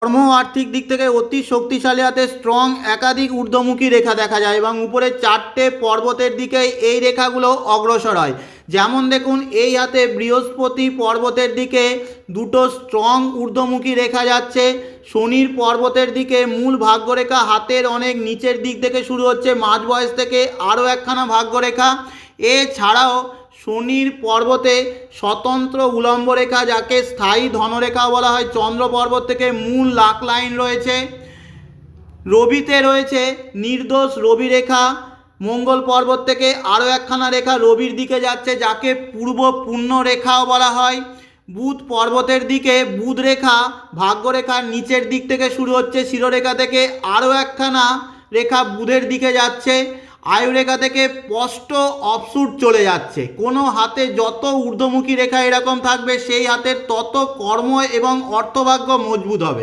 কর্ম ও আর্থিক দিক থেকে অতি শক্তিশালী হাতে স্ট্রং একাধিক ঊর্ধ্বমুখী রেখা দেখা যায় এবং উপরে 4টে পর্বতের দিকে এই রেখাগুলো অগ্রসর হয়। যেমন দেখুন এই হাতে বৃহস্পতি পর্বতের দিকে দুটো স্ট্রং ঊর্ধ্বমুখী রেখা যাচ্ছে। শনির পর্বতের দিকে মূল ভাগ্যরেখা হাতের অনেক নিচের দিক থেকে শুরু হচ্ছে, মাঝ বয়স থেকে আরও একখানা ভাগ্যরেখা। এছাড়াও শনির পর্বতে স্বতন্ত্র উলম্ব রেখা, যাকে স্থায়ী ধনরেখা বলা হয়, চন্দ্র পর্বত থেকে মূল লাক লাইন রয়েছে। রবিতে রয়েছে নির্দোষ রবি রেখা, মঙ্গল পর্বত থেকে আরও একখানা রেখা রবির দিকে যাচ্ছে, যাকে পূর্ব পূর্ণ রেখাও বলা হয়। বুধ পর্বতের দিকে বুধ রেখা ভাগ্যরেখার নিচের দিক থেকে শুরু হচ্ছে, শিরোরেখা থেকে আরও একখানা রেখা বুধের দিকে যাচ্ছে। আয়ুরেখা থেকে স্পষ্ট অফশুট চলে যাচ্ছে। কোনো হাতে যত ঊর্ধ্বমুখী রেখা এরকম থাকবে সেই হাতের তত কর্ম এবং অর্থভাগ্য মজবুত হবে।